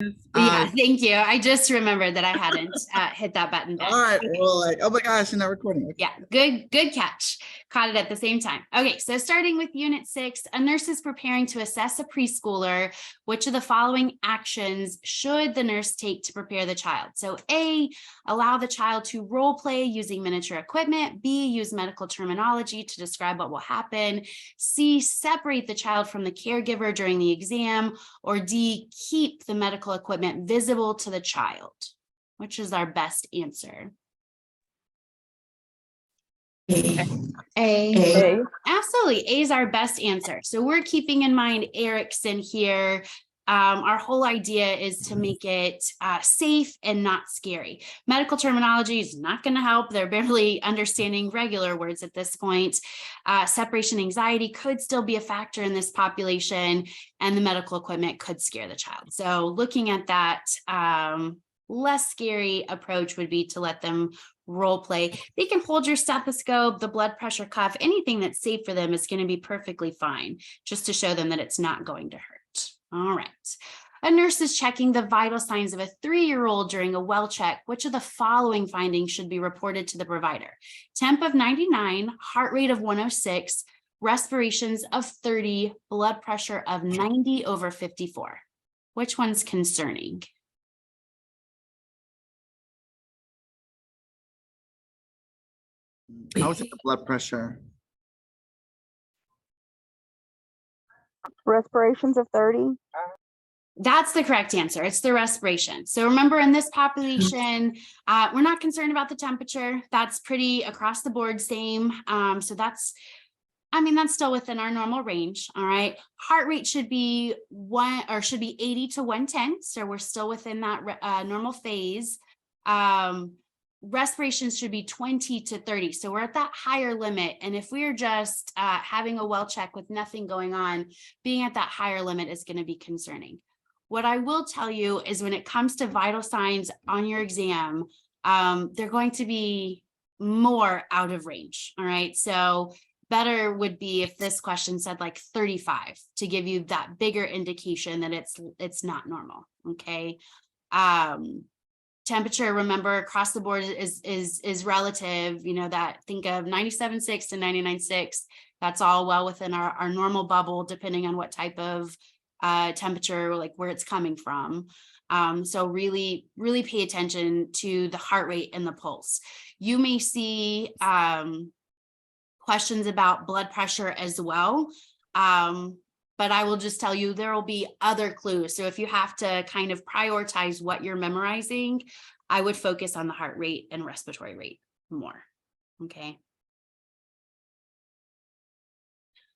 Yeah, thank you. I just remembered that I hadn't hit that button then. All right. Okay. Well, like, oh my gosh, you're not recording. Okay. Yeah, good catch. Caught it at the same time. Okay, so starting with Unit 6, a nurse is preparing to assess a preschooler. Which of the following actions should the nurse take to prepare the child? So A, allow the child to role play using miniature equipment. B, use medical terminology to describe what will happen. C, separate the child from the caregiver during the exam. Or D, keep the medical equipment visible to the child. Which is our best answer? A. Absolutely. A is our best answer. So we're keeping in mind Erikson here. Our whole idea is to make it safe and not scary. Medical terminology is not going to help. They're barely understanding regular words at this point. Separation anxiety could still be a factor in this population, and the medical equipment could scare the child. So looking at that, less scary approach would be to let them role play. They can hold your stethoscope, the blood pressure cuff, anything that's safe for them is going to be perfectly fine, just to show them that it's not going to hurt. All right. A nurse is checking the vital signs of a 3-year-old during a well check. Which of the following findings should be reported to the provider? Temp of 99, heart rate of 106, respirations of 30, blood pressure of 90/54. Which one's concerning? I was at the blood pressure. Respirations of 30. That's the correct answer. It's the respiration. So remember, in this population, we're not concerned about the temperature. That's pretty across the board same. So that's still within our normal range. All right. Heart rate should be 80 to 110. So we're still within that normal phase. Respirations should be 20 to 30. So we're at that higher limit. And if we're just having a well check with nothing going on, being at that higher limit is going to be concerning. What I will tell you is when it comes to vital signs on your exam, they're going to be more out of range. All right. So better would be if this question said like 35 to give you that bigger indication that it's not normal. Okay. Temperature, remember, across the board is relative. You know, that think of 97.6 to 99.6. That's all well within our normal bubble, depending on what type of temperature, like where it's coming from. So really pay attention to the heart rate and the pulse. You may see questions about blood pressure as well. But I will just tell you, there will be other clues. So if you have to kind of prioritize what you're memorizing, I would focus on the heart rate and respiratory rate more. Okay.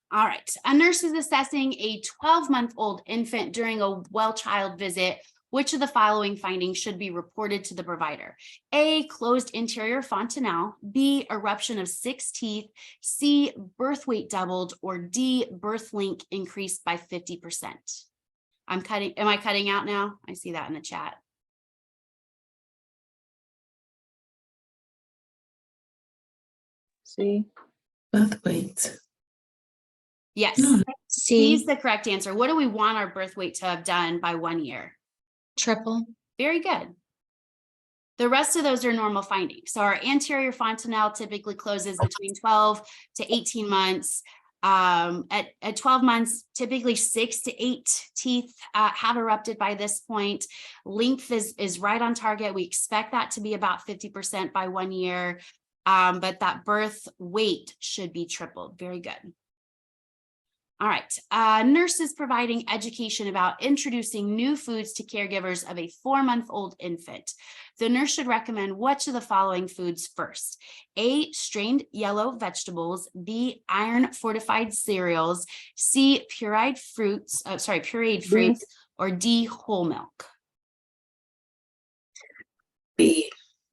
All right. A nurse is assessing a 12-month-old infant during a well child visit. Which of the following findings should be reported to the provider? A, closed interior fontanelle. B, eruption of 6 teeth. C, birth weight doubled. Or D, birth length increased by 50%. Am I cutting out now? I see that in the chat. C. Birth weight. Yes. No. C is the correct answer. What do we want our birth weight to have done by 1 year? Triple. Very good. The rest of those are normal findings. So our anterior fontanelle typically closes between 12 to 18 months. At 12 months, typically 6 to 8 teeth have erupted by this point. Length is right on target. We expect that to be about 50% by 1 year, but that birth weight should be tripled. Very good. All right, nurses providing education about introducing new foods to caregivers of a 4-month-old infant. The nurse should recommend which of the following foods first? A, strained yellow vegetables. B, iron fortified cereals. C, pureed fruits. Or D, whole milk. B.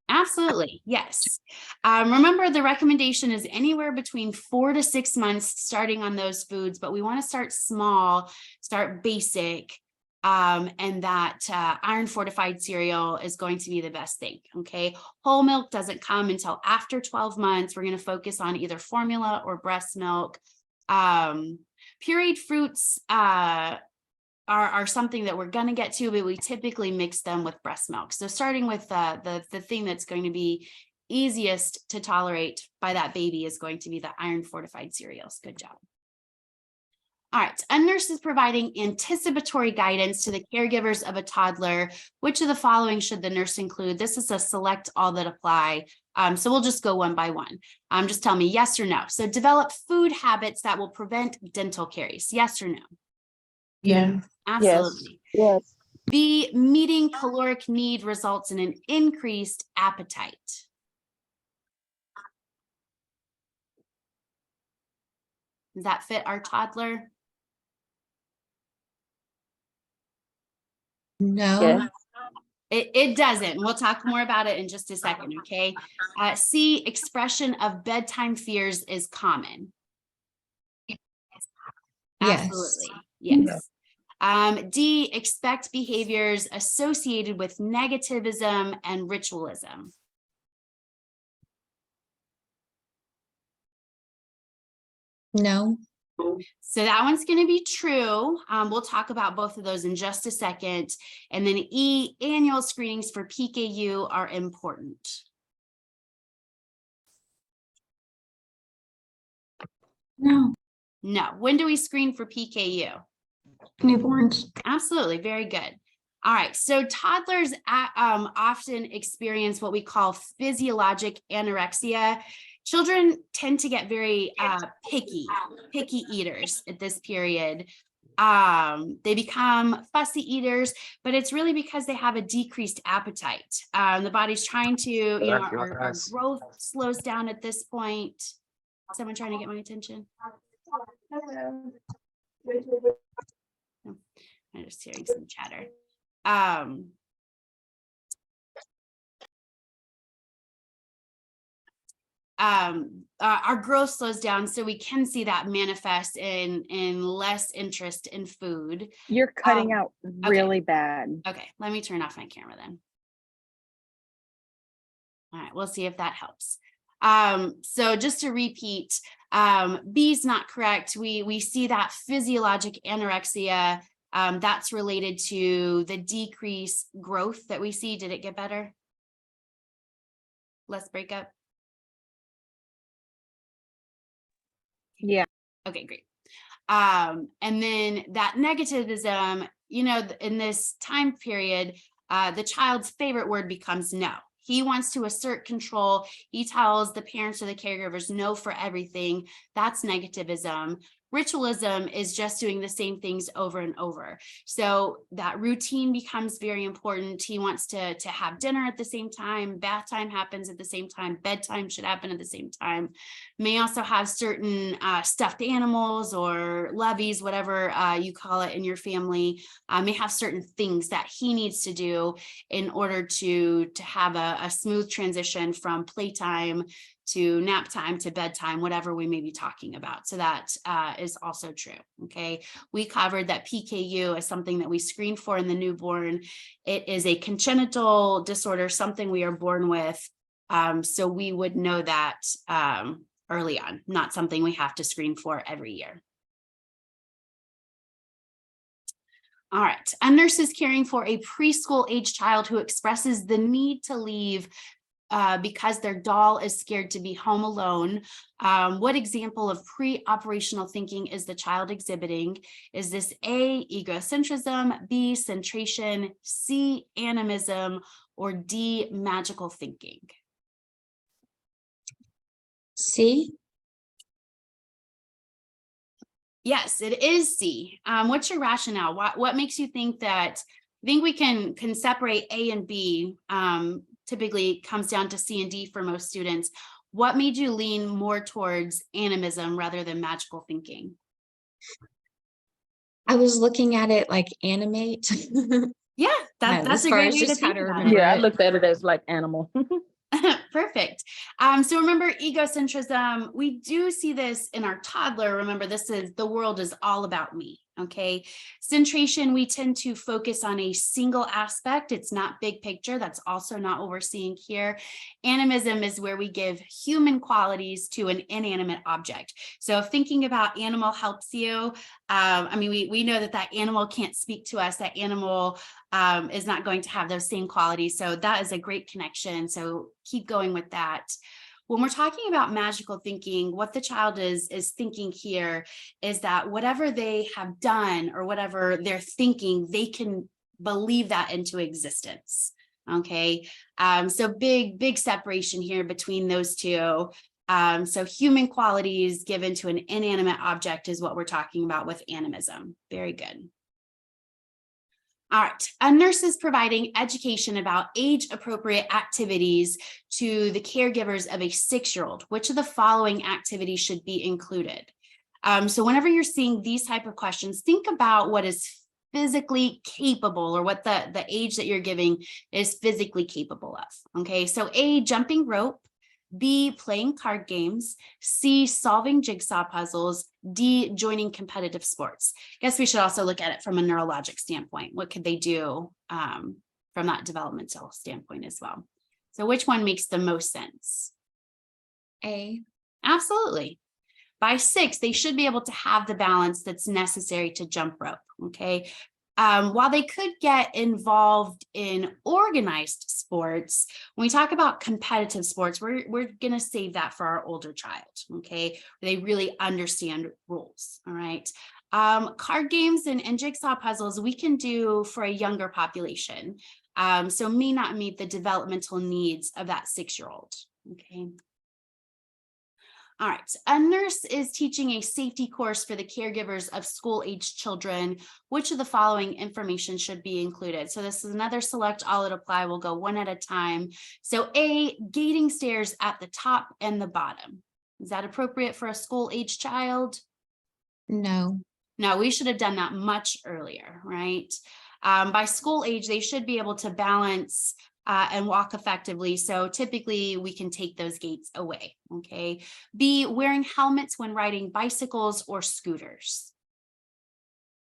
Absolutely, yes. Remember, the recommendation is anywhere between 4 to 6 months starting on those foods, but we want to start small, start basic, and that iron fortified cereal is going to be the best thing. Okay, whole milk doesn't come until after 12 months. We're going to focus on either formula or breast milk. Pureed fruits, are something that we're going to get to, but we typically mix them with breast milk. So starting with the thing that's going to be easiest to tolerate by that baby is going to be the iron fortified cereals. Good job. All right, a nurse is providing anticipatory guidance to the caregivers of a toddler. Which of the following should the nurse include? This is a select all that apply. So we'll just go one by one. Just tell me yes or no. So develop food habits that will prevent dental caries. Yes or no? Yeah. Absolutely. Yes. B, meeting caloric need results in an increased appetite. Does that fit our toddler? No. Yes. It doesn't. We'll talk more about it in just a second, okay? C, expression of bedtime fears is common. Yes. Absolutely. Yes. D, expect behaviors associated with negativism and ritualism. No. So that one's going to be true. We'll talk about both of those in just a second. And then E, annual screenings for PKU are important. No. No. When do we screen for PKU? Newborns. Absolutely. Very good. All right. So toddlers often experience what we call physiologic anorexia. Children tend to get very picky eaters at this period. They become fussy eaters, but it's really because they have a decreased appetite. The body's trying to, our growth slows down at this point. Someone trying to get my attention? Hello. I'm just hearing some chatter. Our growth slows down, so we can see that manifest in less interest in food. You're cutting out really bad. Okay, let me turn off my camera then. All right, we'll see if that helps. So just to repeat, B is not correct. We see that physiologic anorexia, that's related to the decreased growth that we see. Did it get better? Less breakup? Yeah. Okay, great. And then that negativism, in this time period, the child's favorite word becomes no. He wants to assert control. He tells the parents or the caregivers no for everything. That's negativism. Ritualism is just doing the same things over and over. So that routine becomes very important. He wants to have dinner at the same time. Bath time happens at the same time. Bedtime should happen at the same time. May also have certain stuffed animals or loveys, whatever you call it in your family, may have certain things that he needs to do in order to have a smooth transition from playtime to nap time to bedtime, whatever we may be talking about. So that is also true. Okay. We covered that PKU is something that we screen for in the newborn. It is a congenital disorder, something we are born with. So we would know that early on, not something we have to screen for every year. All right. A nurse is caring for a preschool age child who expresses the need to leave because their doll is scared to be home alone. What example of pre-operational thinking is the child exhibiting? Is this A, egocentrism, B, centration, C, animism, or D, magical thinking? C. Yes, it is C. What's your rationale? What makes you think that? I think we can separate A and B. Typically comes down to C and D for most students. What made you lean more towards animism rather than magical thinking? I was looking at it like animate. Yeah, that's as a far great as way to just how think to about remember Yeah, I it. looked at it as like animal. it. Perfect. So remember egocentrism. We do see this in our toddler. Remember, this is the world is all about me. Okay, centration, we tend to focus on a single aspect. It's not big picture. That's also not what we're seeing here. Animism is where we give human qualities to an inanimate object. So if thinking about animal helps you, I mean, we know that that animal can't speak to us. That animal is not going to have those same qualities. So that is a great connection. So keep going with that. When we're talking about magical thinking, what the child is thinking here is that whatever they have done or whatever they're thinking, they can believe that into existence. Okay, so big separation here between those two. So human qualities given to an inanimate object is what we're talking about with animism. Very good. All right, a nurse is providing education about age-appropriate activities to the caregivers of a 6-year-old. Which of the following activities should be included? So whenever you're seeing these type of questions, think about what is physically capable or what the age that you're giving is physically capable of. Okay, so A, jumping rope, B, playing card games, C, solving jigsaw puzzles, D, joining competitive sports. I guess we should also look at it from a neurologic standpoint. What could they do from that developmental standpoint as well? So which one makes the most sense? A. Absolutely. By 6, they should be able to have the balance that's necessary to jump rope, okay? While they could get involved in organized sports, when we talk about competitive sports, we're going to save that for our older child, okay? They really understand rules, all right? Card games and jigsaw puzzles we can do for a younger population, so may not meet the developmental needs of that 6-year-old, okay? All right, a nurse is teaching a safety course for the caregivers of school-aged children. Which of the following information should be included? So this is another select all it apply. We'll go one at a time. So A, gating stairs at the top and the bottom. Is that appropriate for a school-aged child? No. No, we should have done that much earlier, right? By school age, they should be able to balance and walk effectively. So typically we can take those gates away, okay? B, wearing helmets when riding bicycles or scooters.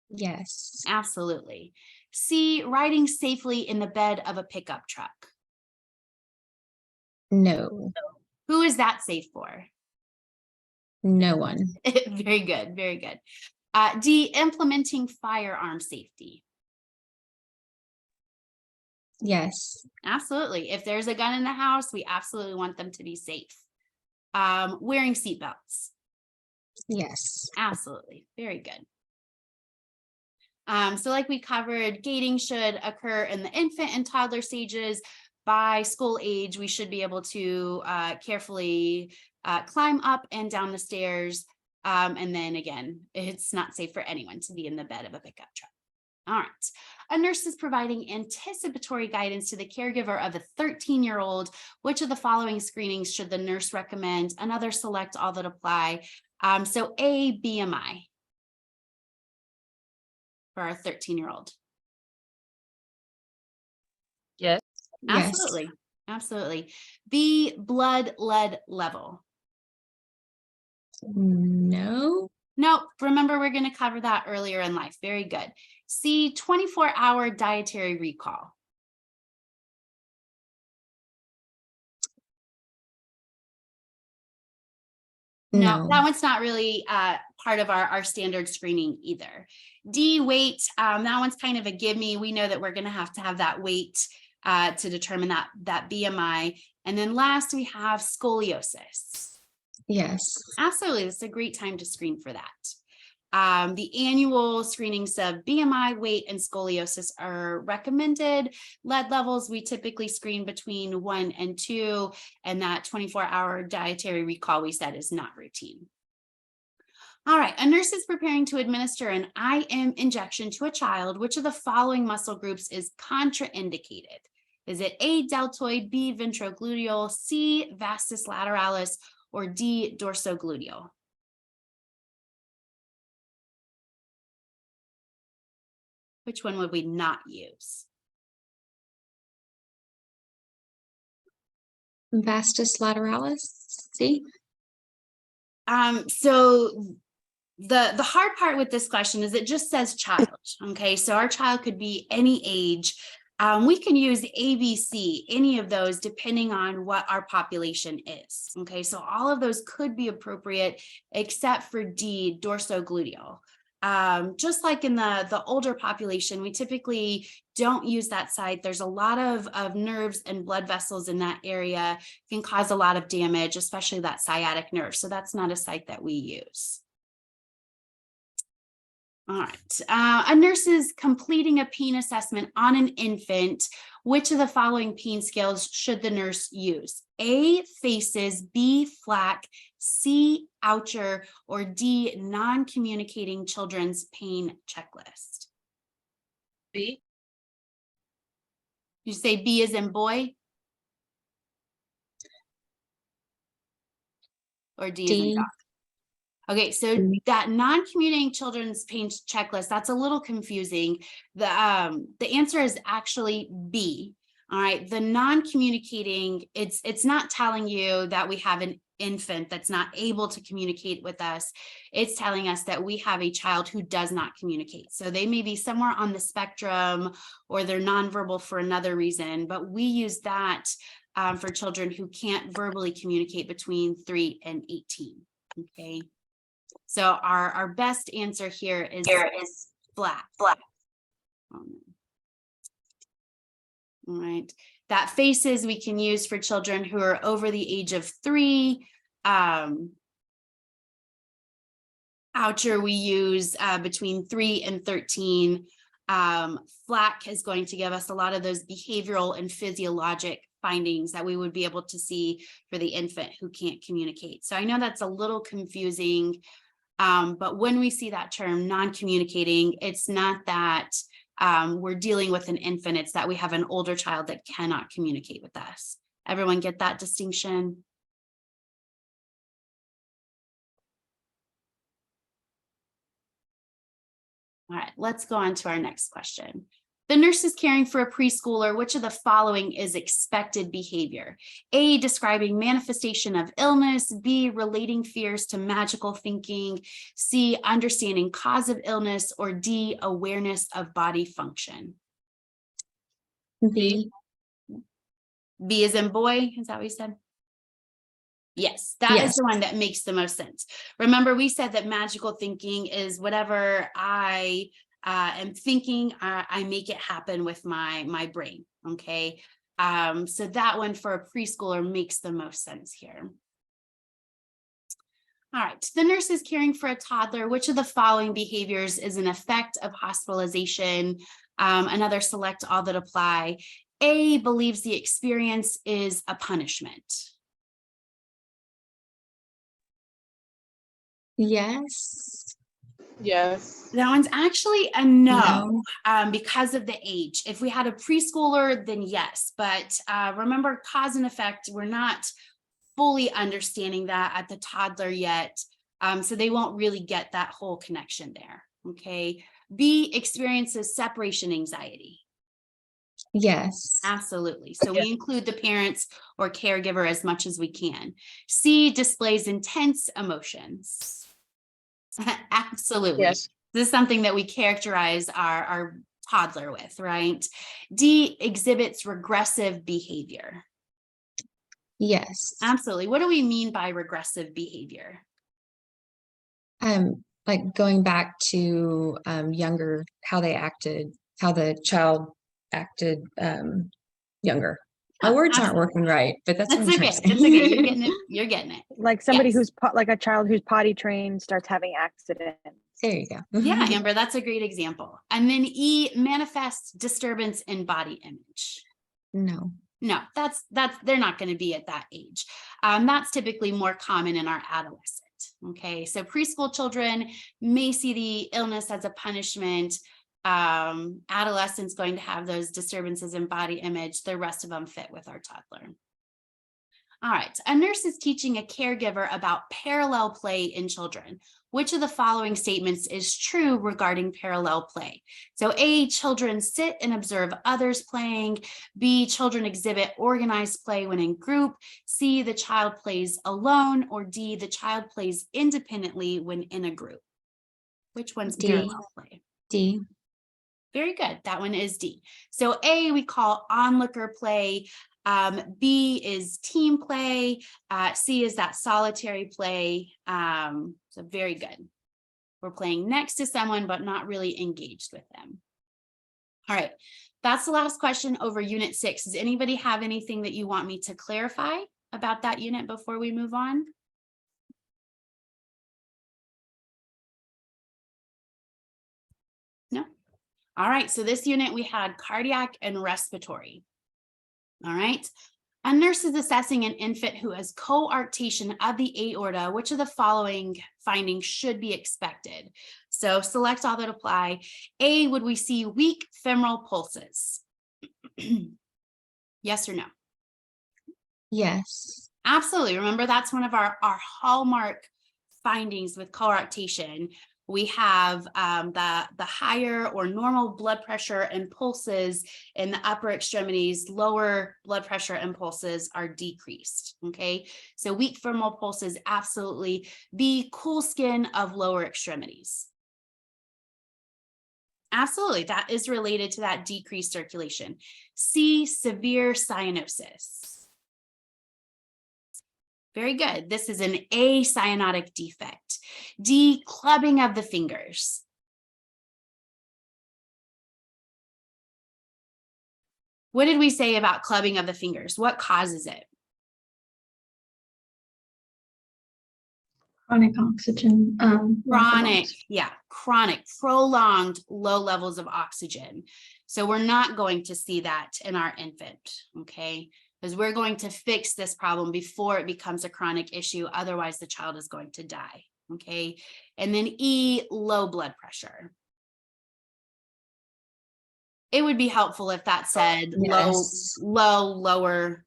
Yes. Absolutely. C, riding safely in the bed of a pickup truck. No. Who is that safe for? No one. Very good, very good. D, implementing firearm safety. Yes. Absolutely. If there's a gun in the house, we absolutely want them to be safe. Wearing seatbelts. Yes. Absolutely. Very good. So like we covered, gating should occur in the infant and toddler stages. By school age, we should be able to carefully climb up and down the stairs. And then again, it's not safe for anyone to be in the bed of a pickup truck. All right. A nurse is providing anticipatory guidance to the caregiver of a 13-year-old. Which of the following screenings should the nurse recommend? Another select all that apply. So A, BMI for our 13-year-old. Yes. Yes. Absolutely. Absolutely. B, blood lead level. No. Nope. Remember, we're going to cover that earlier in life. Very good. C, 24-hour dietary recall. No, that one's not really part of our standard screening either. D, weight. That one's kind of a give me. We know that we're going to have that weight to determine that BMI. And then last, we have scoliosis. Yes. Absolutely. It's a great time to screen for that. The annual screenings of BMI, weight, and scoliosis are recommended. Lead levels, we typically screen between 1 and 2, and that 24-hour dietary recall we said is not routine. All right, a nurse is preparing to administer an IM injection to a child. Which of the following muscle groups is contraindicated? Is it A, deltoid, B, ventrogluteal, C, vastus lateralis, or D, dorsogluteal? Which one would we not use? Vastus lateralis. See? So the hard part with this question is it just says child. Okay, so our child could be any age. We can use ABC, any of those, depending on what our population is. Okay, so all of those could be appropriate, except for D, dorsogluteal. Just like in the older population, we typically don't use that site. There's a lot of nerves and blood vessels in that area, can cause a lot of damage, especially that sciatic nerve. So that's not a site that we use. All right, a nurse is completing a peen assessment on an infant. Which of the following peen scales should the nurse use? A, faces, B, flack, C, Oucher, or D, non-communicating children's pain checklist? B. You say B as in boy? Or D as in D. dog? Okay, so that non-communicating children's pain checklist, that's a little confusing. The answer is actually B. All right, the non-communicating, it's not telling you that we have an infant that's not able to communicate with us. It's telling us that we have a child who does not communicate. So they may be somewhere on the spectrum, or they're nonverbal for another reason, but we use that for children who can't verbally communicate between 3 and 18. Okay. So our best answer here is flat. All right. That faces we can use for children who are over the age of 3. Oucher we use between 3 and 13. Flack is going to give us a lot of those behavioral and physiologic findings that we would be able to see for the infant who can't communicate. So I know that's a little confusing. But when we see that term non-communicating, it's not that we're dealing with an infant, it's that we have an older child that cannot communicate with us. Everyone get that distinction? All right, let's go on to our next question. The nurse is caring for a preschooler. Which of the following is expected behavior? A, describing manifestation of illness. B, relating fears to magical thinking. C, understanding cause of illness. Or D, awareness of body function. B. B is in boy, is that what you said? Yes, that is Yes. the one that makes the most sense. Remember, we said that magical thinking is whatever I am thinking, I make it happen with my brain. Okay, so that one for a preschooler makes the most sense here. All right, the nurse is caring for a toddler. Which of the following behaviors is an effect of hospitalization? Another select all that apply. A, believes the experience is a punishment. Yes. Yes. That one's actually a no, No. because of the age. If we had a preschooler, then yes. But remember, cause and effect, we're not fully understanding that at the toddler yet. So they won't really get that whole connection there. Okay. B, experiences separation anxiety. Yes. Absolutely. So we include the parents or caregiver as much as we can. C, displays intense emotions. Absolutely. Yes. This is something that we characterize our toddler with, right? D, exhibits regressive behavior. Yes. Absolutely. What do we mean by regressive behavior? Like going back to younger, how they acted, how the child acted younger. My words aren't working right, but that's what I'm okay. trying That's to say. okay. You're getting it. You're getting it. Like somebody Yes. who's like a child who's potty trained starts having accidents. There you go. Yeah, Amber, that's a great example. And then E, manifests disturbance in body image. No. No, that's they're not going to be at that age. That's typically more common in our adolescent. Okay, so preschool children may see the illness as a punishment. Adolescents going to have those disturbances in body image. The rest of them fit with our toddler. All right, a nurse is teaching a caregiver about parallel play in children. Which of the following statements is true regarding parallel play? So A, children sit and observe others playing. B, children exhibit organized play when in group. C, the child plays alone. Or D, the child plays independently when in a group. Which one's D. parallel play? D. Very good. That one is D. So A we call onlooker play. B is team play. C is that solitary play. So very good. We're playing next to someone, but not really engaged with them. All right. That's the last question over Unit 6. Does anybody have anything that you want me to clarify about that unit before we move on? No? All right, so this unit we had cardiac and respiratory. All right. A nurse is assessing an infant who has coarctation of the aorta. Which of the following findings should be expected? So select all that apply. A, would we see weak femoral pulses? Yes or no? Yes. Absolutely. Remember, that's one of our hallmark findings with coarctation. We have the higher or normal blood pressure and pulses in the upper extremities, lower blood pressure and pulses are decreased. Okay, so weak femoral pulses, absolutely. B, cool skin of lower extremities. Absolutely, that is related to that decreased circulation. C, severe cyanosis. Very good. This is an acyanotic defect. D, clubbing of the fingers. What did we say about clubbing of the fingers? What causes it? Chronic oxygen. Chronic, yeah, chronic, prolonged low levels of oxygen. So we're not going to see that in our infant, okay? Because we're going to fix this problem before it becomes a chronic issue. Otherwise, the child is going to die, okay? And then E, low blood pressure. It would be helpful if that said Yes. lower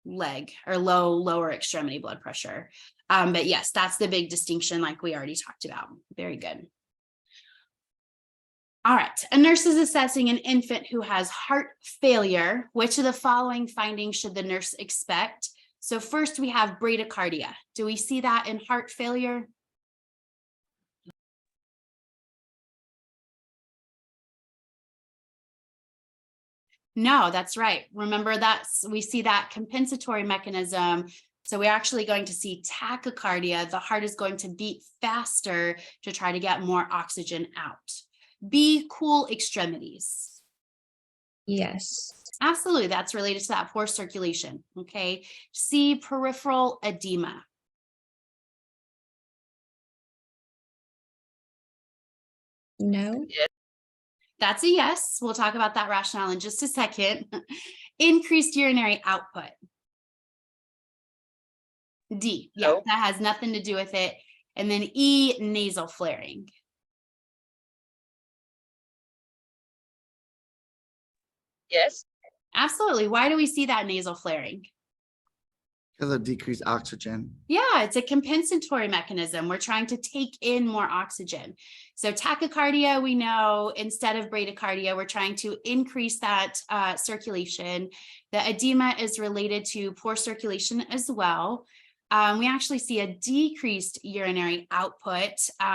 leg or lower extremity blood pressure. But yes, that's the big distinction like we already talked about. Very good. All right, a nurse is assessing an infant who has heart failure. Which of the following findings should the nurse expect? So first we have bradycardia. Do we see that in heart failure? No, that's right. Remember we see that compensatory mechanism. So we're actually going to see tachycardia. The heart is going to beat faster to try to get more oxygen out. B, cool extremities. Yes. Absolutely, that's related to that poor circulation. Okay. C, peripheral edema. No. That's a yes. We'll talk about that rationale in just a second. Increased urinary output. D, yeah, No. that has nothing to do with it. And then E, nasal flaring. Yes. Absolutely. Why do we see that nasal flaring? Because of decreased oxygen. Yeah, it's a compensatory mechanism. We're trying to take in more oxygen. So tachycardia, we know instead of bradycardia, we're trying to increase that circulation. The edema is related to poor circulation as well. We actually see a decreased urinary output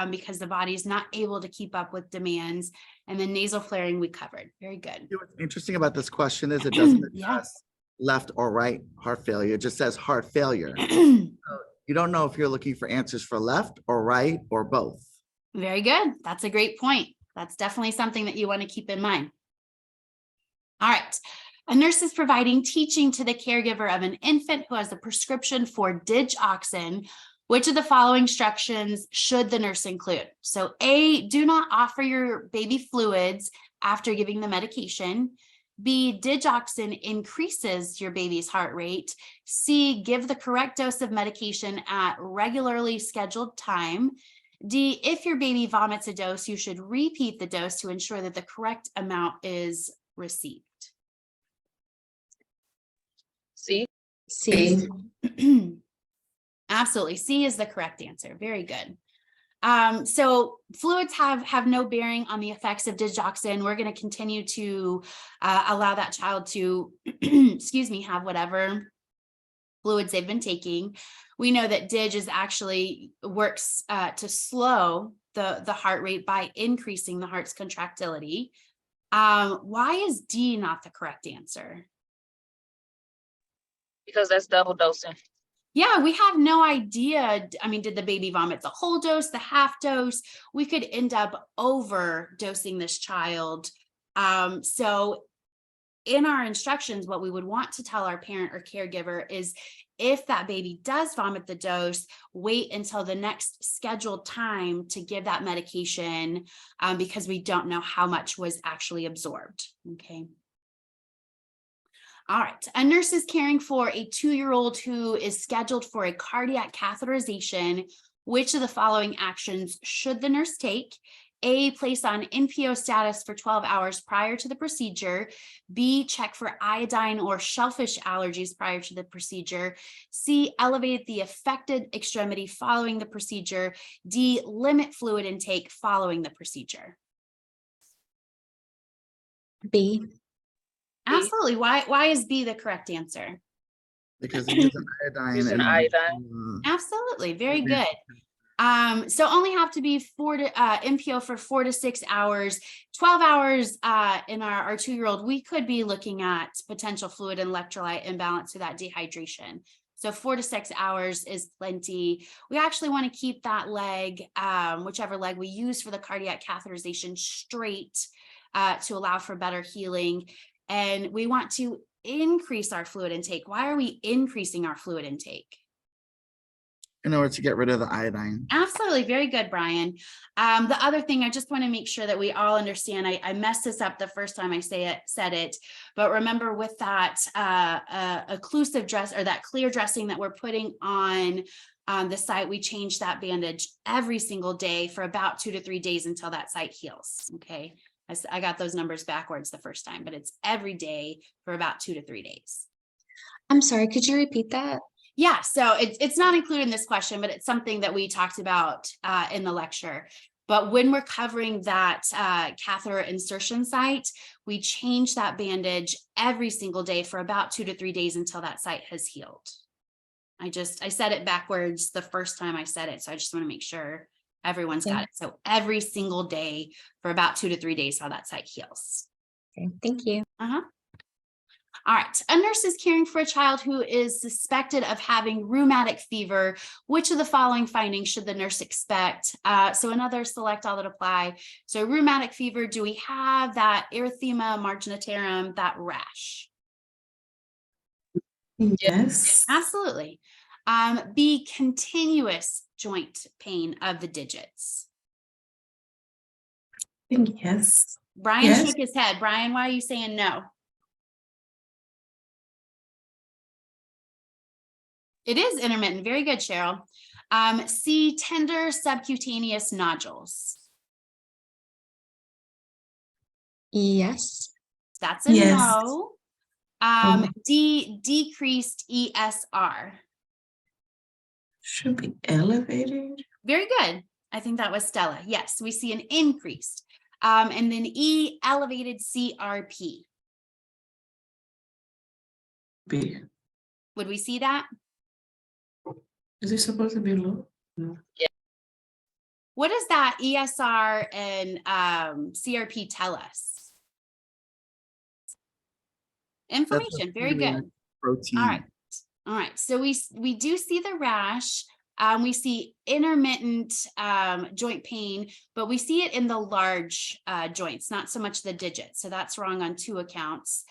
because the body is not able to keep up with demands. And then nasal flaring we covered. Very good. What's interesting about this question is it doesn't Yeah. address left or right heart failure. It just says heart failure. You don't know if you're looking for answers for left or right or both. Very good. That's a great point. That's definitely something that you want to keep in mind. All right. A nurse is providing teaching to the caregiver of an infant who has a prescription for digoxin. Which of the following instructions should the nurse include? So A, do not offer your baby fluids after giving the medication. B, digoxin increases your baby's heart rate. C, give the correct dose of medication at regularly scheduled time. D, if your baby vomits a dose, you should repeat the dose to ensure that the correct amount is received. C. C. Absolutely. C is the correct answer. Very good. So fluids have no bearing on the effects of digoxin. We're going to continue to allow that child to, excuse me, have whatever fluids they've been taking. We know that dig is actually works to slow the heart rate by increasing the heart's contractility. Why is D not the correct answer? Because that's double dosing. Yeah, we have no idea. I mean, did the baby vomit the whole dose, the half dose? We could end up overdosing this child. So in our instructions, what we would want to tell our parent or caregiver is if that baby does vomit the dose, wait until the next scheduled time to give that medication, because we don't know how much was actually absorbed. Okay. All right, a nurse is caring for a 2-year-old who is scheduled for a cardiac catheterization. Which of the following actions should the nurse take? A, place on NPO status for 12 hours prior to the procedure. B, check for iodine or shellfish allergies prior to the procedure. C, elevate the affected extremity following the procedure. D, limit fluid intake following the procedure. B. Absolutely. Why is B the correct answer? Because they use an iodine. Using and, iodine. Absolutely. Very Yeah. good. So only have to be NPO for 4 to 6 hours, 12 hours in our 2-year-old. We could be looking at potential fluid and electrolyte imbalance to that dehydration. So 4 to 6 hours is plenty. We actually want to keep that leg, whichever leg we use for the cardiac catheterization, straight to allow for better healing. And we want to increase our fluid intake. Why are we increasing our fluid intake? In order to get rid of the iodine. Absolutely. Very good, Brian. The other thing, I just want to make sure that we all understand, I messed this up the first time I said it, but remember with that occlusive dress or that clear dressing that we're putting on the site, we change that bandage every single day for about 2 to 3 days until that site heals. Okay. I got those numbers backwards the first time, but it's every day for about 2 to 3 days. I'm sorry, could you repeat that? Yeah, so it's not included in this question, but it's something that we talked about in the lecture. But when we're covering that catheter insertion site, we change that bandage every single day for about 2 to 3 days until that site has healed. I said it backwards the first time I said it, so I just want to make sure everyone's got it. So every single day for about 2 to 3 days how that site heals. Okay, thank you. All right, a nurse is caring for a child who is suspected of having rheumatic fever. Which of the following findings should the nurse expect? So another select all that apply. So rheumatic fever, do we have that erythema marginarum, that rash? Yes. Absolutely. B, continuous joint pain of the digits. I think yes. Brian Yes. shook his head. Brian, why are you saying no? It is intermittent. Very good, Cheryl. C, tender subcutaneous nodules. Yes. That's a Yes. no. D, decreased ESR. Should be elevated. Very good. I think that was Stella. Yes, we see an increased. And then E, elevated CRP. B. Would we see that? Is it supposed to be low? No. What does that ESR and CRP tell us? Information. Very good. Protein. All right. All right. So we do see the rash. We see intermittent joint pain, but we see it in the large joints, not so much the digits. So that's wrong on 2 accounts.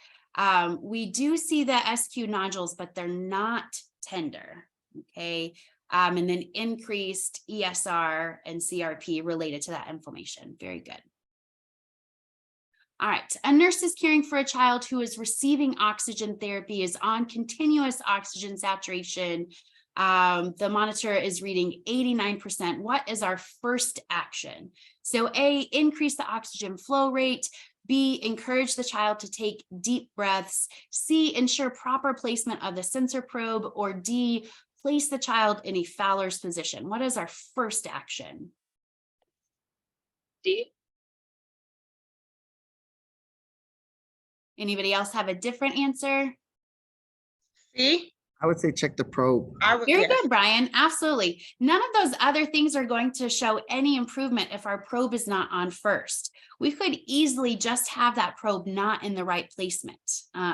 We do see the SQ nodules, but they're not tender. Okay. And then increased ESR and CRP related to that inflammation. Very good. All right, a nurse is caring for a child who is receiving oxygen therapy, is on continuous oxygen saturation. The monitor is reading 89%. What is our first action? So A, increase the oxygen flow rate. B, encourage the child to take deep breaths. C, ensure proper placement of the sensor probe. Or D, place the child in a Fowler's position. What is our first action? D. Anybody else have a different answer? C. I would say check the probe. Very good, Brian. Absolutely. None of those other things are going to show any improvement if our probe is not on first. We could easily just have that probe not in the right placement.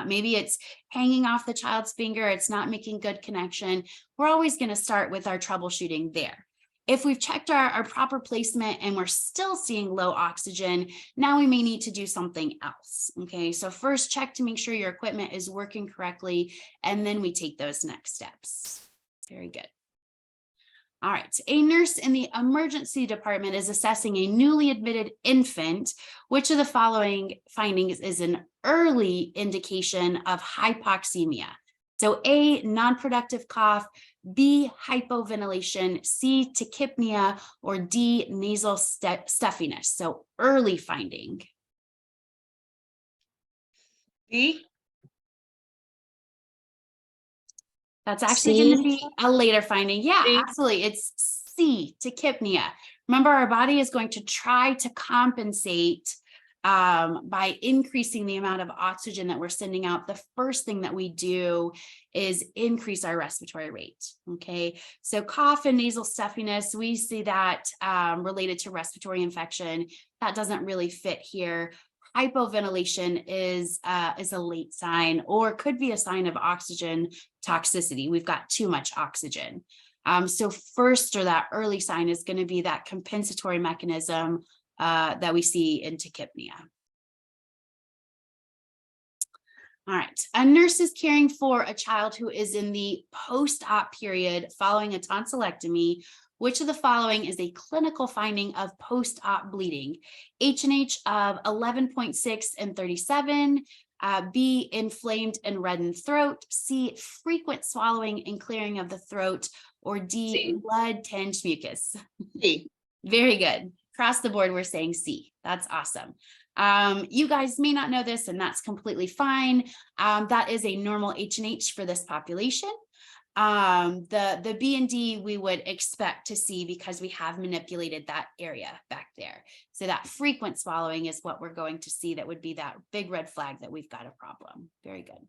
Maybe it's hanging off the child's finger. It's not making good connection. We're always going to start with our troubleshooting there. If we've checked our proper placement and we're still seeing low oxygen, now we may need to do something else. Okay, so first check to make sure your equipment is working correctly, and then we take those next steps. Very good. All right, a nurse in the emergency department is assessing a newly admitted infant. Which of the following findings is an early indication of hypoxemia? So A, non-productive cough, B, hypoventilation, C, tachypnea, or D, nasal stuffiness. So early finding. B. That's actually going to C. be a later finding. Yeah, C. absolutely. It's C, tachypnea. Remember, our body is going to try to compensate by increasing the amount of oxygen that we're sending out. The first thing that we do is increase our respiratory rate. Okay, so cough and nasal stuffiness, we see that related to respiratory infection. That doesn't really fit here. Hypoventilation is a late sign, or could be a sign of oxygen toxicity. We've got too much oxygen. So first, or that early sign, is going to be that compensatory mechanism that we see in tachypnea. All right, a nurse is caring for a child who is in the post-op period following a tonsillectomy. Which of the following is a clinical finding of post-op bleeding? H&H of 11.6 and 37, B, inflamed and reddened throat, C, frequent swallowing and clearing of the throat, or D, C. blood-tinged mucus. C. Very good. Across the board, we're saying C. That's awesome. You guys may not know this, and that's completely fine. That is a normal H&H for this population. The B and D we would expect to see because we have manipulated that area back there. So that frequent swallowing is what we're going to see. That would be that big red flag that we've got a problem. Very good.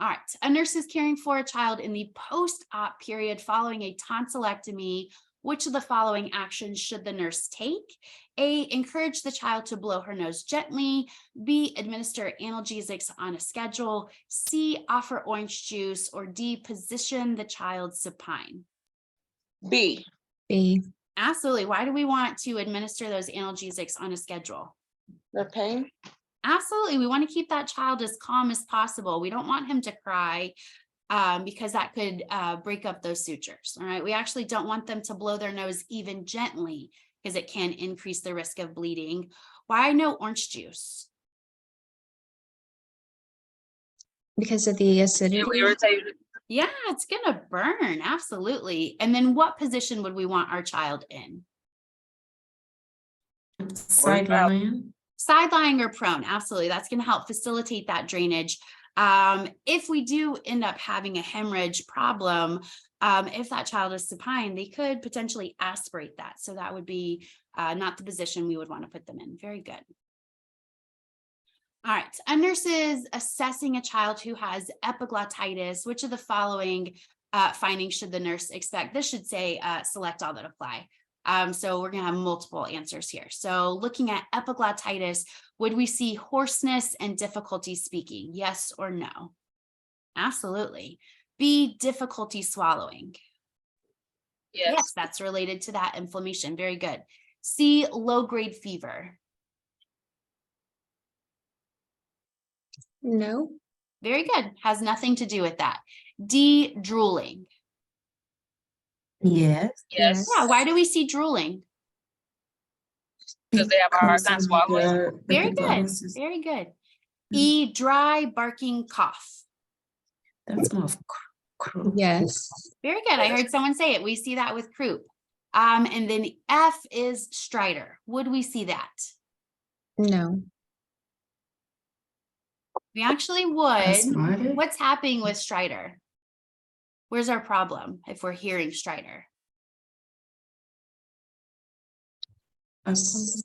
All right, a nurse is caring for a child in the post-op period following a tonsillectomy. Which of the following actions should the nurse take? A, encourage the child to blow her nose gently. B, administer analgesics on a schedule. C, offer orange juice. Or D, position the child supine. B. B. Absolutely. Why do we want to administer those analgesics on a schedule? The pain. Absolutely. We want to keep that child as calm as possible. We don't want him to cry. Because that could break up those sutures. All right. We actually don't want them to blow their nose even gently because it can increase the risk of bleeding. Why no orange juice? Because of the acidity. You irritated. Yeah, it's going to burn. Absolutely. And then what position would we want our child in? Sideline. Side lying or prone. Absolutely. That's going to help facilitate that drainage. If we do end up having a hemorrhage problem, if that child is supine, they could potentially aspirate that. So that would be not the position we would want to put them in. Very good. All right, a nurse is assessing a child who has epiglottitis. Which of the following findings should the nurse expect? This should say select all that apply. So we're going to have multiple answers here. So looking at epiglottitis, would we see hoarseness and difficulty speaking? Yes or no? Absolutely. B, difficulty swallowing. Yes, that's related to that inflammation. Very good. C, low-grade fever. No. Very good. Has nothing to do with that. D, drooling. Yes. Yes. Yeah, why do we see drooling? Because they have a hard time Because of swallowing. the Very good. epiglottis. Very good. E, dry barking cough. That's more of croup. Yes. Very good. I heard someone say it. We see that with croup. And then F is stridor. Would we see that? No. We actually would. Asthmatic? What's happening with stridor? Where's our problem if we're hearing stridor? Does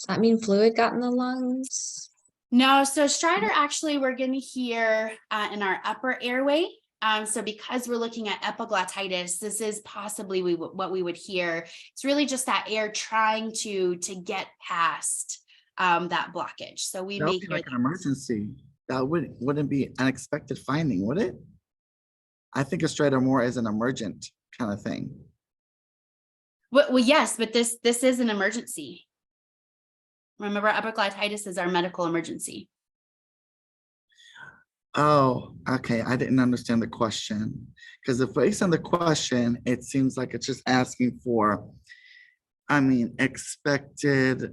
that mean fluid got in the lungs? No, so stridor actually we're going to hear in our upper airway. So because we're looking at epiglottitis, this is possibly what we would hear. It's really just that air trying to get past that blockage. So we That may would be hear like an that. emergency. That wouldn't be unexpected finding, would it? I think a stridor more is an emergent kind of thing. Well, yes, but this is an emergency. Remember, epiglottitis is our medical emergency. Oh, okay. I didn't understand the question. Because if based on the question, it seems like it's just asking for, I mean, expected,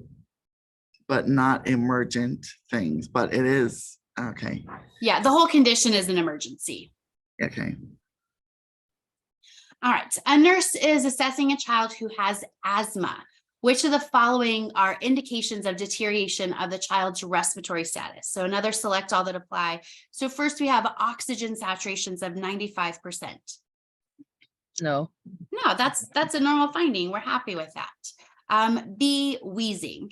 but not emergent things. But it is, okay, Yeah, the whole condition is an emergency. okay. All right, a nurse is assessing a child who has asthma. Which of the following are indications of deterioration of the child's respiratory status? So another select all that apply. So first we have oxygen saturations of 95%. No. No, that's a normal finding. We're happy with that. B, wheezing.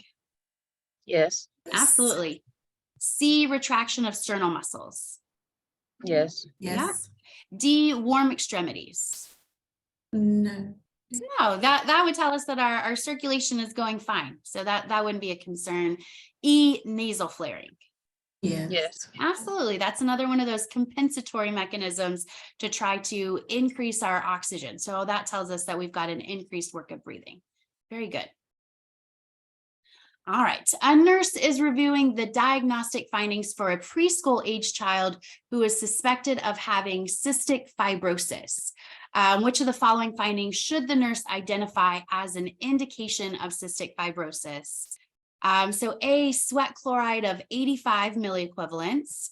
Yes. Absolutely. C, retraction of sternal muscles. Yes. Yes. D, warm extremities. No. No, that would tell us that our circulation is going fine. So that wouldn't be a concern. E, nasal flaring. Yes. Yes. Absolutely. That's another one of those compensatory mechanisms to try to increase our oxygen. So that tells us that we've got an increased work of breathing. Very good. All right, a nurse is reviewing the diagnostic findings for a preschool age child who is suspected of having cystic fibrosis. Which of the following findings should the nurse identify as an indication of cystic fibrosis? So A, sweat chloride of 85 milliequivalents.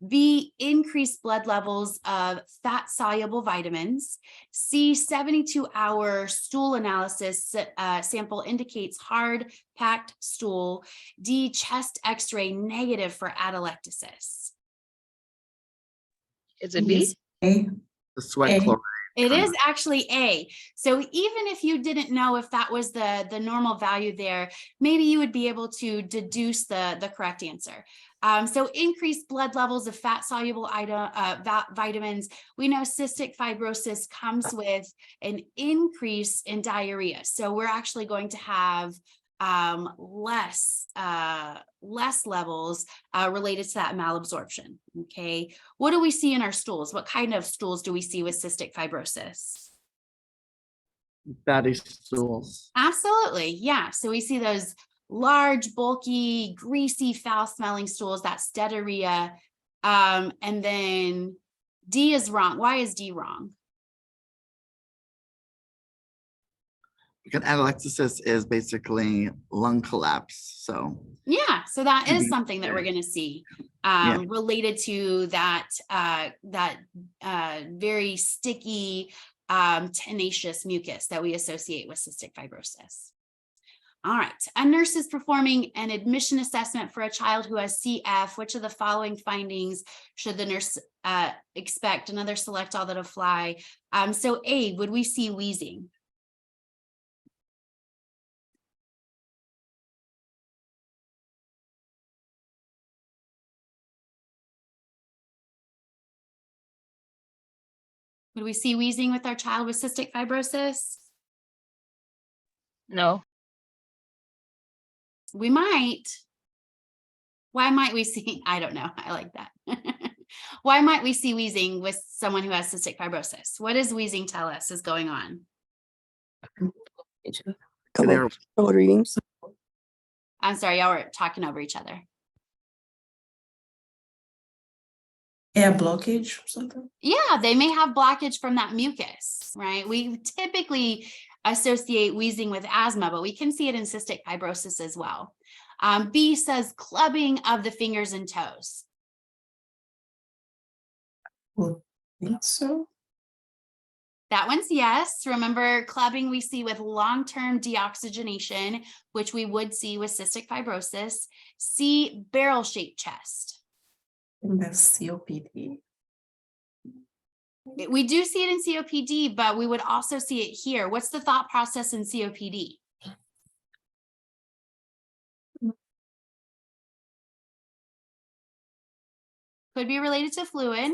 B, increased blood levels of fat soluble vitamins. C, 72-hour stool analysis sample indicates hard packed stool. D, chest x-ray negative for atelectasis. Is it B? A. The sweat A. chloride. It is actually A. So even if you didn't know if that was the normal value there, maybe you would be able to deduce the correct answer. So increased blood levels of fat soluble vitamins. We know cystic fibrosis comes with an increase in diarrhea. So we're actually going to have less levels related to that malabsorption. Okay, what do we see in our stools? What kind of stools do we see with cystic fibrosis? Fatty stools. Absolutely, yeah. So we see those large, bulky, greasy, foul-smelling stools. That's steatorrhea. And then D is wrong. Why is D wrong? Because atelectasis is basically lung collapse. So Yeah, so that is Mhm. something that we're going to see Yeah. related to that very sticky, tenacious mucus that we associate with cystic fibrosis. All right, a nurse is performing an admission assessment for a child who has CF. Which of the following findings should the nurse expect? Another select all that apply. So A, would we see wheezing? Would we see wheezing with our child with cystic fibrosis? No. We might. Why might we see? I don't know. I like that. Why might we see wheezing with someone who has cystic fibrosis? What does wheezing tell us is going on? They're- Couple readings. I'm sorry, y'all were talking over each other. Air blockage or something. Yeah, they may have blockage from that mucus, right? We typically associate wheezing with asthma, but we can see it in cystic fibrosis as well. B says clubbing of the fingers and toes. Well, I think so. That one's yes. Remember, clubbing we see with long-term deoxygenation, which we would see with cystic fibrosis. C, barrel-shaped chest. I think that's COPD. We do see it in COPD, but we would also see it here. What's the thought process in COPD? Could be related to fluid.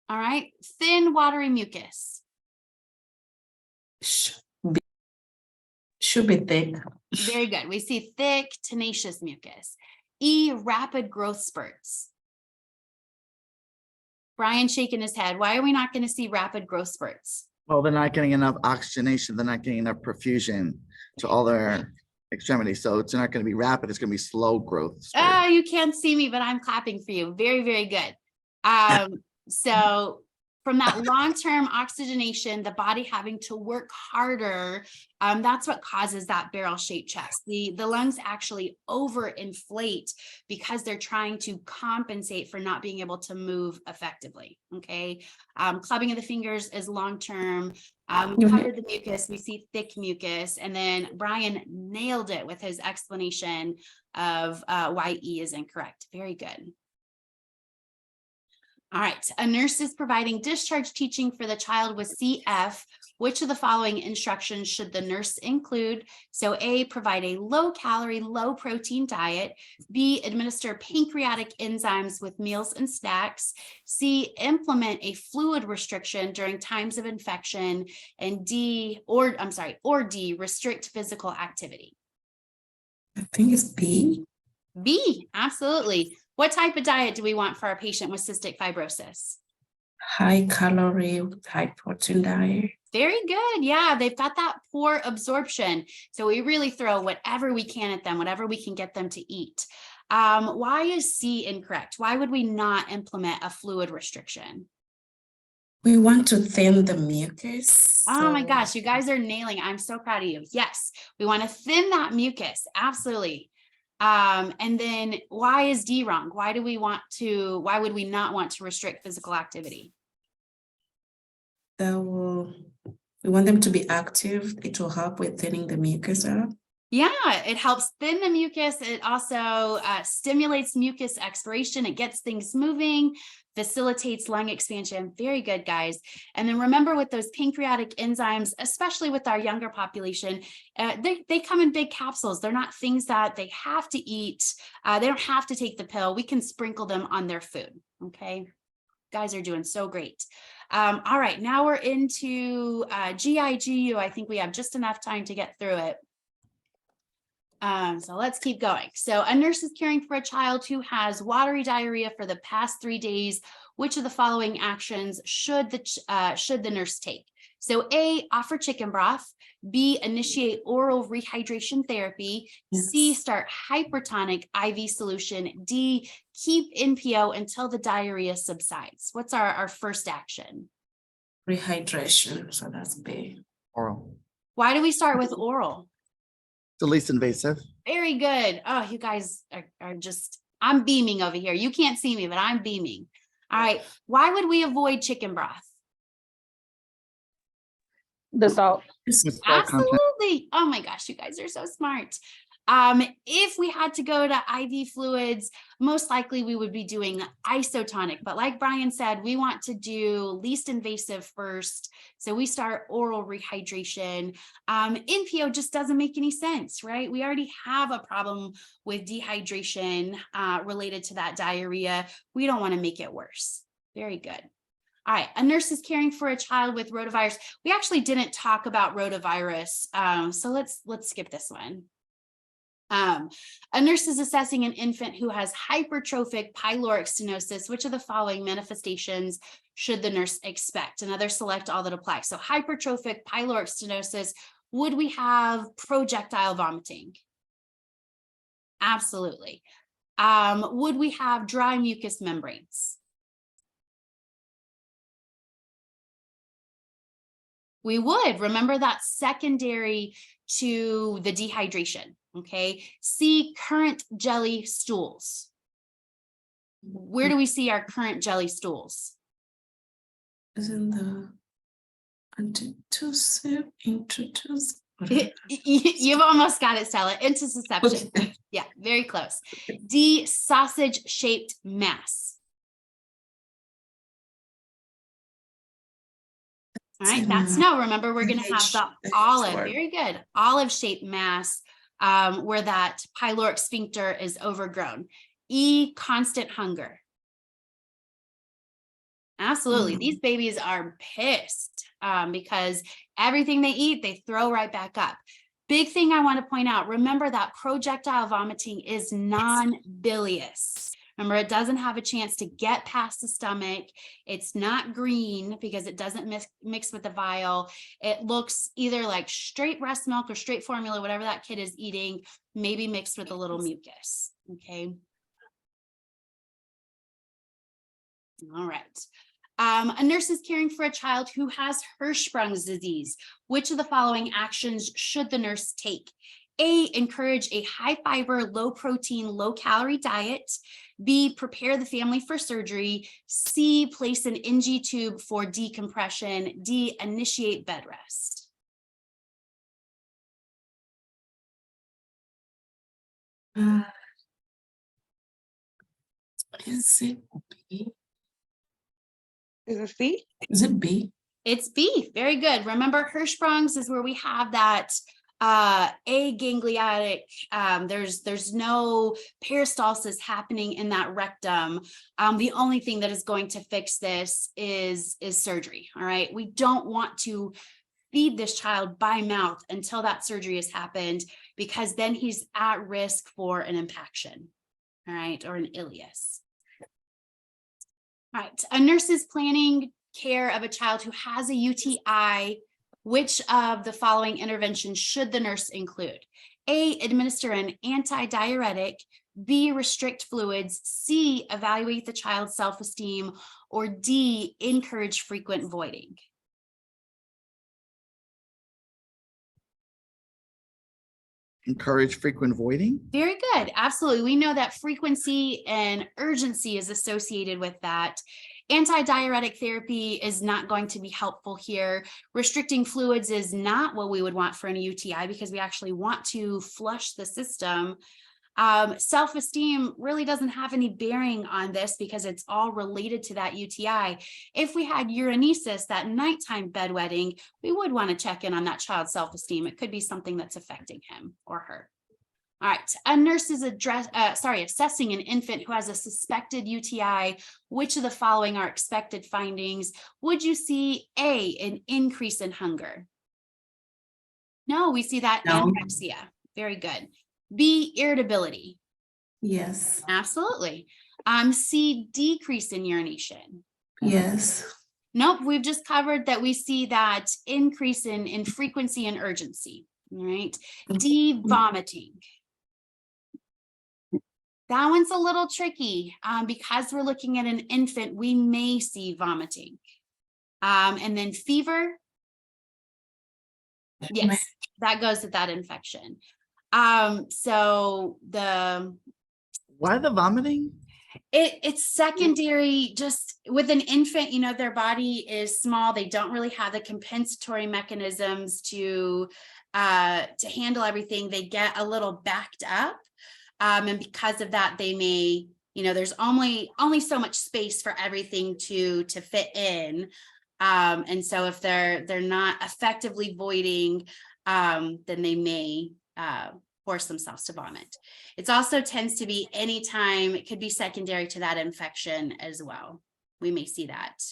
All right, thin, watery mucus. Sh- be- Should be thick. Very good. We see thick, tenacious mucus. E, rapid growth spurts. Brian shaking his head. Why are we not going to see rapid growth spurts? Well, they're not getting enough oxygenation. They're not getting enough perfusion to all their extremities. So it's not going to be rapid. It's going to be slow growth. spurt. Ah, you can't see me, but I'm clapping for you. Very, very good. So from that long-term oxygenation, the body having to work harder, that's what causes that barrel-shaped chest. The lungs actually overinflate because they're trying to compensate for not being able to move effectively. Okay, clubbing of the fingers is long-term. We covered the mucus. We see thick mucus, and then Brian nailed it with his explanation of why E is incorrect. Very good. All right, a nurse is providing discharge teaching for the child with CF. Which of the following instructions should the nurse include? So A, provide a low calorie, low protein diet. B, administer pancreatic enzymes with meals and snacks. C, implement a fluid restriction during times of infection. And D, or D, restrict physical activity. I think it's B. B, absolutely. What type of diet do we want for our patient with cystic fibrosis? High calorie, high protein diet. Very good. Yeah, they've got that poor absorption. So we really throw whatever we can at them, whatever we can get them to eat. Why is C incorrect? Why would we not implement a fluid restriction? We want to thin the mucus. Oh my so- gosh, you guys are nailing it. I'm so proud of you. Yes, we want to thin that mucus. Absolutely. And then why is D wrong? Why would we not want to restrict physical activity? We want them to be active. It will help with thinning the mucus up. Yeah, it helps thin the mucus. It also stimulates mucus expiration. It gets things moving, facilitates lung expansion. Very good, guys. And then remember with those pancreatic enzymes, especially with our younger population, they come in big capsules. They're not things that they have to eat. They don't have to take the pill. We can sprinkle them on their food. Okay, guys are doing so great. All right, now we're into GIGU. I think we have just enough time to get through it. So let's keep going. So a nurse is caring for a child who has watery diarrhea for the past 3 days. Which of the following actions should the nurse take? So A, offer chicken broth. B, initiate oral rehydration therapy. C, start hypertonic IV solution. D, keep NPO until the diarrhea subsides. What's our first action? Rehydration. So that's B. Oral. Why do we start with oral? The least invasive. Very good. Oh, you guys are just, I'm beaming over here. You can't see me, but I'm beaming. All right. Why would we avoid chicken broth? The salt. It's salt content. Absolutely. Oh my gosh, you guys are so smart. If we had to go to IV fluids, most likely we would be doing isotonic. But like Brian said, we want to do least invasive first. So we start oral rehydration. NPO just doesn't make any sense, right? We already have a problem with dehydration related to that diarrhea. We don't want to make it worse. Very good. All right, a nurse is caring for a child with rotavirus. We actually didn't talk about rotavirus, so let's skip this one. A nurse is assessing an infant who has hypertrophic pyloric stenosis. Which of the following manifestations should the nurse expect? Another select all that apply. So hypertrophic pyloric stenosis, would we have projectile vomiting? Absolutely. Would we have dry mucous membranes? We would. Remember that's secondary to the dehydration. Okay. See current jelly stools. Where do we see our current jelly stools? Isn't the antitussive, introducive? You've almost got it, Stella. Intussusception. Okay. Yeah, very close. D, sausage-shaped mass. All right, that's no. Remember, we're going to have the olive. Very good. Olive-shaped mass where that pyloric sphincter is overgrown. E, constant hunger. Absolutely. Mm. These babies are pissed because everything they eat, they throw right back up. Big thing I want to point out, remember that projectile vomiting is non-bilious. Remember, it doesn't have a chance to get past the stomach. It's not green because it doesn't mix with the vial. It looks either like straight breast milk or straight formula, whatever that kid is eating, maybe mixed with a little mucus. Okay. All right. A nurse is caring for a child who has Hirschsprung's disease. Which of the following actions should the nurse take? A, encourage a high fiber, low protein, low calorie diet. B, prepare the family for surgery. C, place an NG tube for decompression. D, initiate bed rest. Is it B? Is it C? Is it B? It's B. Very good. Remember, Hirschsprung's is where we have that agangliotic, there's no peristalsis happening in that rectum. The only thing that is going to fix this is surgery. All right. We don't want to feed this child by mouth until that surgery has happened, because then he's at risk for an impaction. All right. Or an ileus. All right. A nurse is planning care of a child who has a UTI. Which of the following interventions should the nurse include? A, administer an antidiuretic. B, restrict fluids. C, evaluate the child's self-esteem. Or D, encourage frequent voiding. Encourage frequent voiding. Very good. Absolutely. We know that frequency and urgency is associated with that. Antidiuretic therapy is not going to be helpful here. Restricting fluids is not what we would want for an UTI, because we actually want to flush the system. Self-esteem really doesn't have any bearing on this because it's all related to that UTI. If we had urinalysis, that nighttime bedwetting, we would want to check in on that child's self-esteem. It could be something that's affecting him or her. All right, a nurse is assessing an infant who has a suspected UTI. Which of the following are expected findings? Would you see A, an increase in hunger? No, we see that No. anorexia. Very good. B, irritability. Yes. Absolutely. C, decrease in urination. Yes. Nope, we've just covered that we see that increase in frequency and urgency. All right. D, vomiting. That one's a little tricky because we're looking at an infant, we may see vomiting. And then fever. Yes, that goes with that infection. So Why the vomiting? it's secondary. Just with an infant, you know, their body is small. They don't really have the compensatory mechanisms to handle everything. They get a little backed up. And because of that, they may, you know, there's only so much space for everything to fit in. And so if they're not effectively voiding, then they may force themselves to vomit. It also tends to be anytime, it could be secondary to that infection as well. We may see that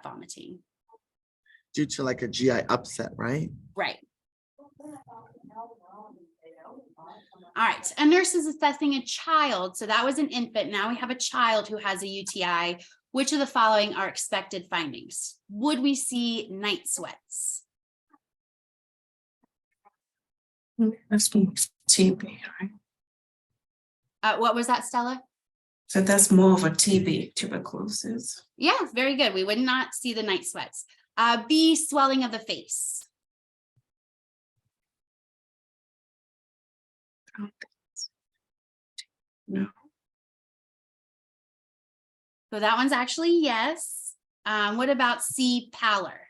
vomiting. Due to like a GI upset, right? Right. All right, a nurse is assessing a child. So that was an infant. Now we have a child who has a UTI. Which of the following are expected findings? Would we see night sweats? That's TB, right? What was that, Stella? So that's more of a TB, tuberculosis. Yeah, very good. We would not see the night sweats. B, swelling of the face. No. So that one's actually yes. What about C, pallor?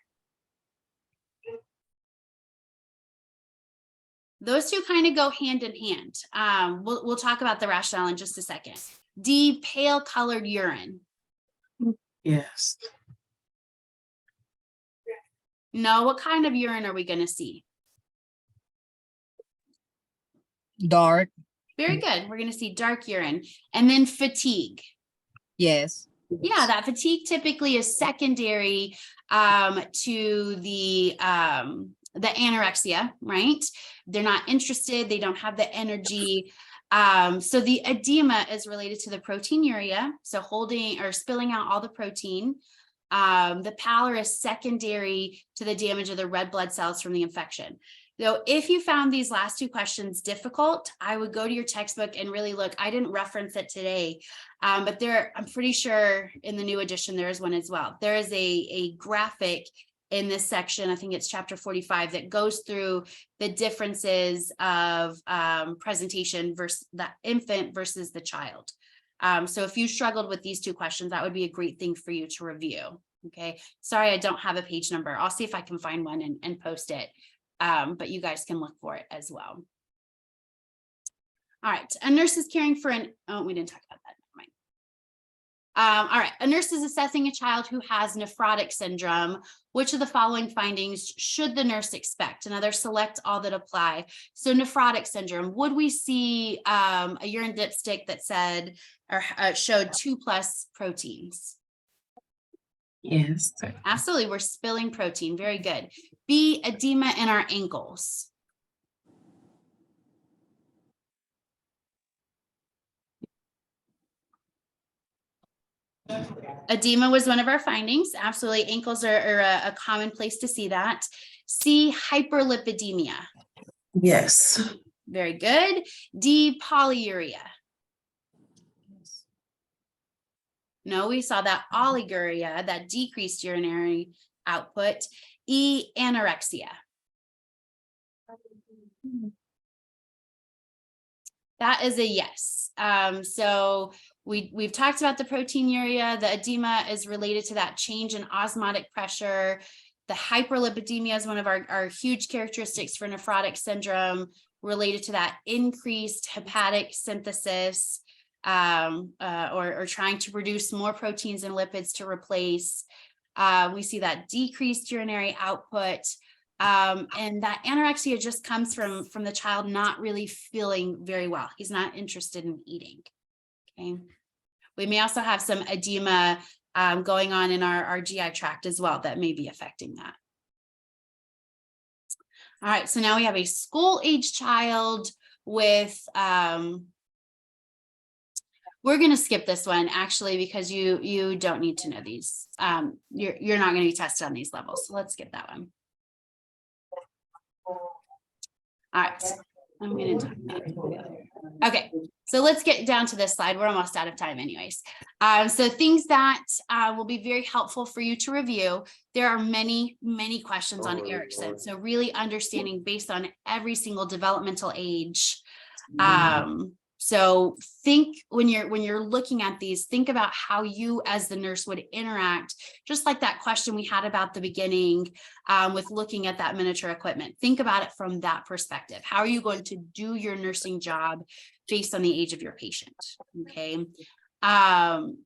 Those two kind of go hand in hand. We'll talk about the rationale in just a second. D, pale colored urine. Yes. No, what kind of urine are we going to see? Dark, Very good. We're going to see dark urine. And then fatigue. yes. Yeah, that fatigue typically is secondary to the anorexia, right? They're not interested, they don't have the energy. So the edema is related to the proteinuria, so holding or spilling out all the protein. The pallor is secondary to the damage of the red blood cells from the infection. So if you found these last two questions difficult, I would go to your textbook and really look. I didn't reference it today, but I'm pretty sure in the new edition, there is one as well. There is a graphic in this section, I think it's chapter 45, that goes through the differences of presentation versus the infant versus the child. So if you struggled with these two questions, that would be a great thing for you to review. Okay, sorry, I don't have a page number. I'll see if I can find one and post it. But you guys can look for it as well. All right, a nurse is caring for we didn't talk about that. Never mind. All right, a nurse is assessing a child who has nephrotic syndrome. Which of the following findings should the nurse expect? Another select all that apply. So nephrotic syndrome, would we see a urine dipstick that said or showed 2+ proteins? Yes. Absolutely, we're spilling protein. Very good. B, edema in our ankles. Edema was one of our findings. Absolutely, ankles are a common place to see that. C, hyperlipidemia. Yes. Very good. D, polyuria. No, we saw that oliguria, that decreased urinary output. E, anorexia. That is a yes. So we've talked about the proteinuria. The edema is related to that change in osmotic pressure. The hyperlipidemia is one of our huge characteristics for nephrotic syndrome, related to that increased hepatic synthesis, or trying to produce more proteins and lipids to replace. We see that decreased urinary output. And that anorexia just comes from the child not really feeling very well. He's not interested in eating. Okay. We may also have some edema going on in our GI tract as well that may be affecting that. All right, so now we have a school-age child with, we're going to skip this one actually, because you don't need to know these. You're not going to be tested on these levels. So let's skip that one. All right, I'm going to talk about it. Okay, so let's get down to this slide. We're almost out of time anyways. So things that will be very helpful for you to review. There are many, many questions on Erickson. So really understanding based on every single developmental age. So think when you're looking at these, think about how you as the nurse would interact, just like that question we had about the beginning with looking at that miniature equipment. Think about it from that perspective. How are you going to do your nursing job based on the age of your patient? Okay.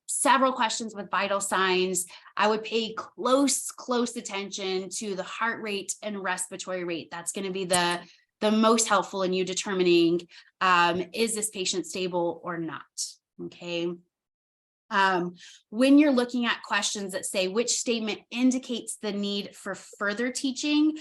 Several questions with vital signs. I would pay close attention to the heart rate and respiratory rate. That's going to be the most helpful in you determining, is this patient stable or not? Okay. When you're looking at questions that say which statement indicates the need for further teaching,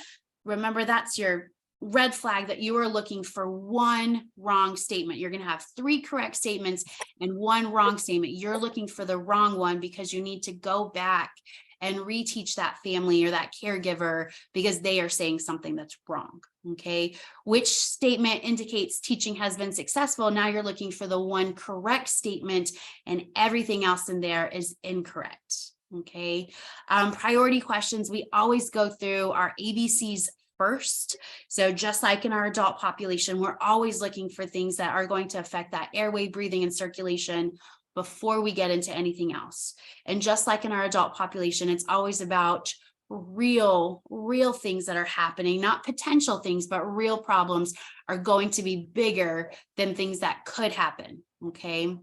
remember that's your red flag that you are looking for one wrong statement. You're going to have 3 correct statements and 1 wrong statement. You're looking for the wrong one because you need to go back and reteach that family or that caregiver because they are saying something that's wrong. Okay. Which statement indicates teaching has been successful? Now you're looking for the one correct statement and everything else in there is incorrect. Okay. Priority questions. We always go through our ABCs first. So just like in our adult population, we're always looking for things that are going to affect that airway, breathing, and circulation before we get into anything else. And just like in our adult population, it's always about real things that are happening, not potential things, but real problems are going to be bigger than things that could happen. Okay.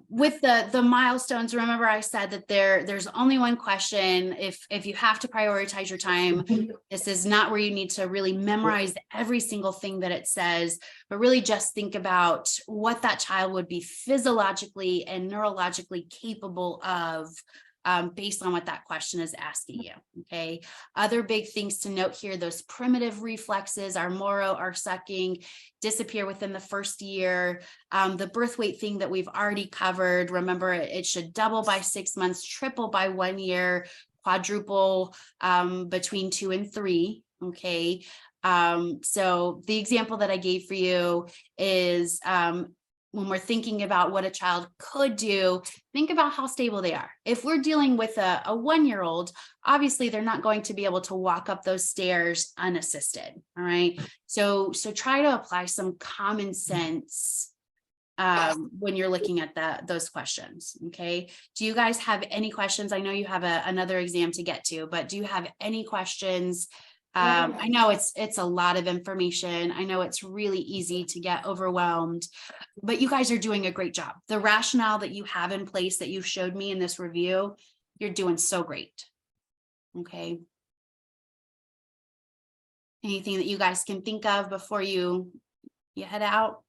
with the milestones, remember I said that there's only one question. If you have to prioritize your time, this is not where you need to really memorize every single thing that it says, but really just think about what that child would be physiologically and neurologically capable of, based on what that question is asking you. Okay. Other big things to note here, those primitive reflexes, our moro, our sucking, disappear within the first year. The birth weight thing that we've already covered. Remember, it should double by 6 months, triple by 1 year, quadruple between 2 and 3. Okay. So the example that I gave for you is when we're thinking about what a child could do, think about how stable they are. If we're dealing with a 1-year-old, obviously they're not going to be able to walk up those stairs unassisted. All right. So try to apply some common sense when you're looking at those questions. Okay. Do you guys have any questions? I know you have another exam to get to, but do you have any questions? I know it's a lot of information. I know it's really easy to get overwhelmed, but you guys are doing a great job. The rationale that you have in place that you showed me in this review, you're doing so great. Okay. Anything that you guys can think of before you head out?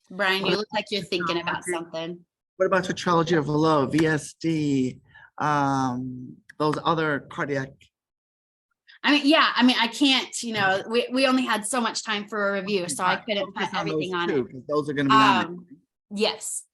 Brian, you look like you're thinking about something. What about tetralogy of Fallot, VSD, those other cardiac? I can't, we only had so much time for a review, so I couldn't Focus put everything those on two, it. 'cause those are gonna be on Yes.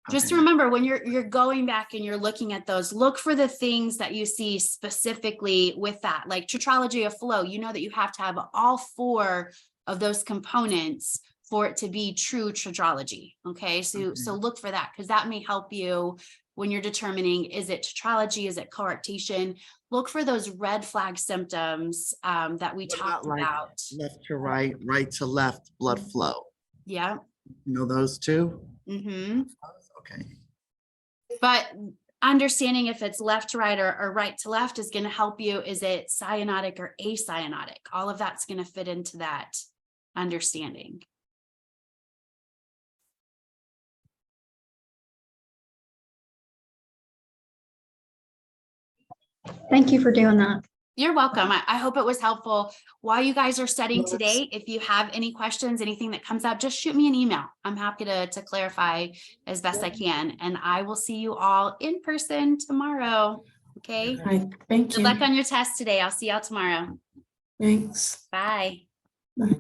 it. Just Okay. remember when you're going back and you're looking at those, look for the things that you see specifically with that, like tetralogy of Fallot. You know that you have to have all 4 of those components for it to be true tetralogy. Okay, so look for that, because that may help you when you're determining, is it tetralogy, is it coarctation? Look for those red flag symptoms that we What talked like about. left to right, right to left, blood flow? Yeah. You know those two? Mm-hmm. Okay. But understanding if it's left to right or right to left is going to help you. Is it cyanotic or acyanotic? All of that's going to fit into that understanding. Thank you for doing that. You're welcome. I hope it was helpful. While you guys are studying today, if you have any questions, anything that comes up, just shoot me an email. I'm happy to clarify as best I can. And I will see you all in person tomorrow. Okay. All right, thank Good you. luck on your test today. I'll see y'all tomorrow. Thanks. Bye. Bye.